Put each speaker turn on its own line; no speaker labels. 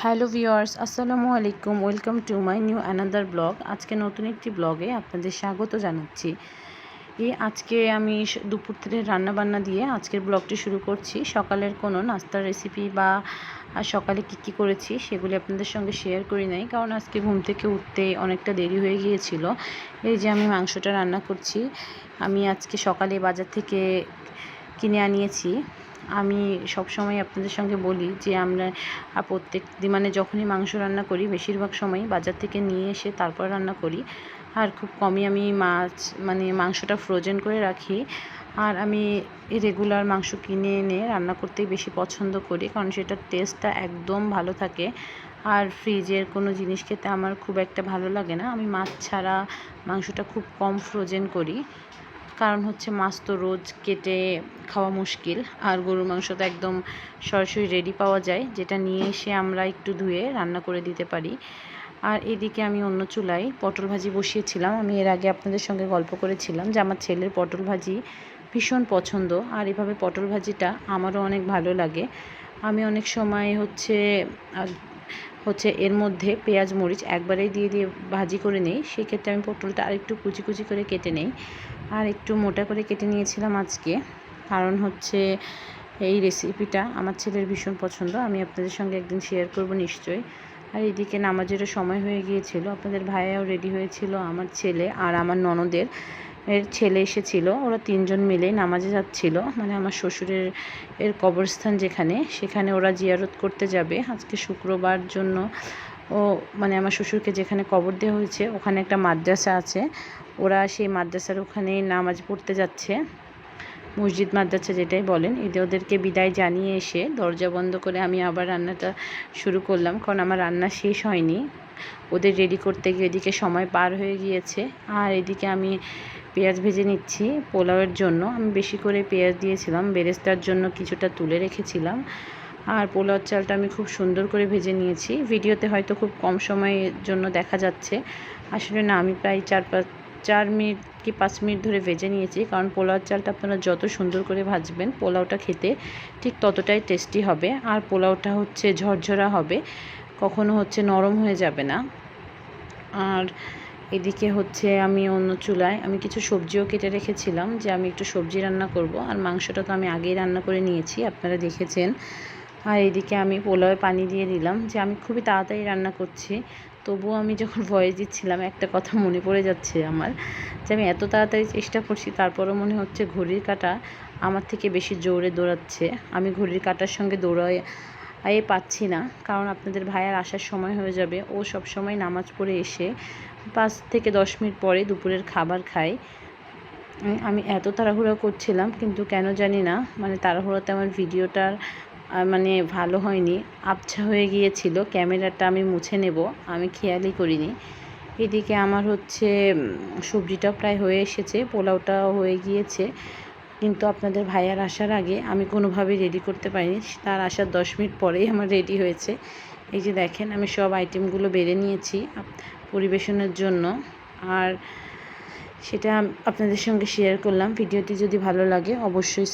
Hello viewers, আসসালামু আলাইকুম। Welcome to my new another blog. আজকে নতুন একটি ব্লগে আপনাদের স্বাগত জানাচ্ছি। আজকে আমি দুপুর থেকে রান্নাবান্না দিয়ে আজকের ব্লগটি শুরু করছি। সকালের কোনো নাস্তার রেসিপি বা সকালে কী করেছি সেগুলি আপনাদের সঙ্গে শেয়ার করি নাই, কারণ আজকে ঘুম থেকে উঠতে অনেকটা দেরি হয়ে গিয়েছিল। এই যে আমি মাংসটা রান্না করছি, আমি আজকে সকালে বাজার থেকে কিনে আনিয়েছি। আমি সবসময় আপনাদের সঙ্গে বলি যে আমরা প্রত্যেক দিন যখনই মাংস রান্না করি বেশিরভাগ সময়ই বাজার থেকে নিয়ে এসে তারপর রান্না করি। আর খুব কমই আমি মাংসটা ফ্রোজেন করে রাখি। আর আমি রেগুলার মাংস কিনে এনে রান্না করতেই বেশি পছন্দ করি, কারণ সেটার টেস্টটা একদম ভালো থাকে। আর ফ্রিজের কোনো জিনিস খেতে আমার খুব একটা ভালো লাগে না। আমি মাছ ছাড়া মাংসটা খুব কম ফ্রোজেন করি, কারণ হচ্ছে মাছ তো রোজ কেটে খাওয়া মুশকিল, আর গরুর মাংস তো একদম সরাসরি রেডি পাওয়া যায়, যেটা নিয়ে এসে আমরা একটু ধুয়ে রান্না করে দিতে পারি। আর এদিকে আমি অন্য চুলায় পটল ভাজি বসিয়েছিলাম। আমি এর আগে আপনাদের সঙ্গে গল্প করেছিলাম যে আমার ছেলের পটল ভাজি ভীষণ পছন্দ, আর এভাবে পটল ভাজিটা আমারও অনেক ভালো লাগে। আমি অনেক সময় হচ্ছে এর মধ্যে পেঁয়াজ মরিচ একবারেই দিয়ে ভাজি করে নিই। সেক্ষেত্রে আমি পটলটা আরেকটু কুচি কুচি করে কেটে নিই, আর একটু মোটা করে কেটে নিয়েছিলাম আজকে, কারণ হচ্ছে এই রেসিপিটা আমার ছেলের ভীষণ পছন্দ। আমি আপনাদের সঙ্গে একদিন শেয়ার করব নিশ্চয়ই। আর এদিকে নামাজেরও সময় হয়ে গিয়েছিল, আপনাদের ভাইয়াও রেডি হয়েছিল, আমার ছেলে আর আমার ননদের ছেলে এসেছিল। ওরা তিনজন মিলেই নামাজে যাচ্ছিল, আমার শ্বশুরের কবরস্থান সেখানে ওরা জিয়ারত করতে যাবে আজকে শুক্রবার জন্য। আমার শ্বশুরকে যেখানে কবর দেওয়া হয়েছে ওখানে একটা মাদ্রাসা আছে, ওরা সেই মাদ্রাসার ওখানে নামাজ পড়তে যাচ্ছে, মসজিদ মাদ্রাসা যেটাই বলেন। ওদেরকে বিদায় জানিয়ে এসে দরজা বন্ধ করে আমি আবার রান্নাটা শুরু করলাম, কারণ আমার রান্না শেষ হয়নি। ওদের রেডি করতে গিয়ে এদিকে সময় পার হয়ে গিয়েছে। আর এদিকে আমি পেঁয়াজ ভেজে নিচ্ছি পোলাওয়ের জন্য। আমি বেশি করে পেঁয়াজ দিয়েছিলাম, বেরেস্তার জন্য কিছুটা তুলে রেখেছিলাম। আর পোলাওর চালটা আমি খুব সুন্দর করে ভেজে নিয়েছি। ভিডিওতে হয়তো খুব কম সময়ের জন্য দেখা যাচ্ছে, আসলে না, আমি প্রায় 4 মিনিট কি 5 মিনিট ধরে ভেজে নিয়েছি, কারণ পোলাওর চালটা আপনারা যত সুন্দর করে ভাজবেন পোলাওটা খেতে ঠিক ততটাই টেস্টি হবে। আর পোলাওটা হচ্ছে ঝরঝরা হবে, কখনো হচ্ছে নরম হয়ে যাবে না। আর এদিকে হচ্ছে আমি অন্য চুলায় আমি কিছু সবজিও কেটে রেখেছিলাম, যে আমি একটু সবজি রান্না করব। আর মাংসটা তো আমি আগেই রান্না করে নিয়েছি, আপনারা দেখেছেন। আর এদিকে আমি পোলাওয়ে পানি দিয়ে দিলাম, যে আমি খুবই তাড়াতাড়ি রান্না করছি। তবুও আমি যখন ভয়েস দিচ্ছিলাম একটা কথা মনে পড়ে যাচ্ছে আমার, যে আমি এত তাড়াতাড়ি চেষ্টা করছি, তারপরও মনে হচ্ছে ঘড়ির কাঁটা আমার থেকে বেশি জোরে দৌড়াচ্ছে। আমি ঘড়ির কাঁটার সঙ্গে পাচ্ছি না, কারণ আপনাদের ভাইয়ার আসার সময় হয়ে যাবে। ও সব সময় নামাজ পড়ে এসে 5 থেকে 10 মিনিট পরে দুপুরের খাবার খায়। আমি এত তাড়াহুড়ো করছিলাম, কিন্তু কেন জানি না তাড়াহুড়োতে আমার ভিডিওটার ভালো হয়নি, আবছা হয়ে গিয়েছিল। ক্যামেরাটা আমি মুছে নেব, আমি খেয়ালই করিনি। এদিকে আমার হচ্ছে সবজিটাও প্রায় হয়ে এসেছে, পোলাওটাও হয়ে গিয়েছে, কিন্তু আপনাদের ভাইয়ার আসার আগে আমি কোনোভাবেই রেডি করতে পারিনি। তার আসার 10 মিনিট পরেই আমার রেডি হয়েছে। এই যে দেখেন, আমি সব আইটেমগুলো বেড়ে নিয়েছি পরিবেশনের জন্য, আর সেটা আপনাদের সঙ্গে শেয়ার করলাম। ভিডিওটি যদি ভালো লাগে অবশ্যই